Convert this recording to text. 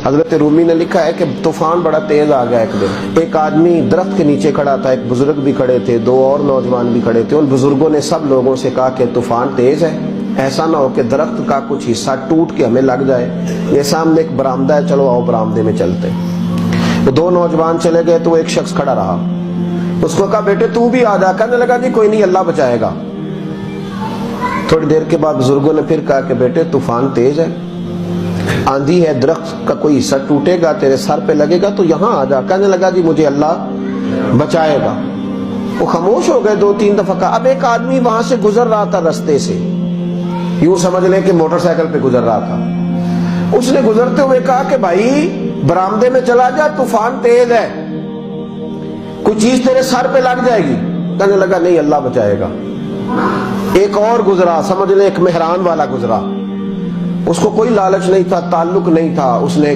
حضرت رومی نے لکھا ہے کہ طوفان بڑا تیز آ گیا ایک دن. ایک آدمی درخت کے نیچے کھڑا تھا, ایک بزرگ بھی کھڑے تھے, دو اور نوجوان بھی کھڑے تھے. ان بزرگوں نے سب لوگوں سے کہا کہ طوفان تیز ہے, ایسا نہ ہو کہ درخت کا کچھ حصہ ٹوٹ کے ہمیں لگ جائے. یہ سامنے ایک برآمدہ ہے, چلو آؤ برآمدے میں چلتے. وہ دو نوجوان چلے گئے تو ایک شخص کھڑا رہا. اس کو کہا بیٹے تو بھی آ جا. کہنے لگا جی کوئی نہیں, اللہ بچائے گا. تھوڑی دیر کے بعد بزرگوں نے پھر کہا کہ بیٹے طوفان تیز ہے, آندھی ہے, درخت کا کوئی حصہ ٹوٹے گا, تیرے سر پہ لگے گا, تو یہاں آ جا. کہنے لگا جی مجھے اللہ بچائے گا. وہ خاموش ہو گئے, 2-3 دفعہ کہا. اب ایک آدمی وہاں سے گزر رہا تھا رستے سے, یوں سمجھ لیں کہ موٹر سائیکل پہ گزر رہا تھا. اس نے گزرتے ہوئے کہا کہ بھائی برآمدے میں چلا جا, طوفان تیز ہے, کوئی چیز تیرے سر پہ لگ جائے گی. کہنے لگا نہیں اللہ بچائے گا. ایک اور گزرا, سمجھ لیں ایک مہران والا گزرا, اس کو کوئی لالچ نہیں تھا, تعلق نہیں تھا. اس نے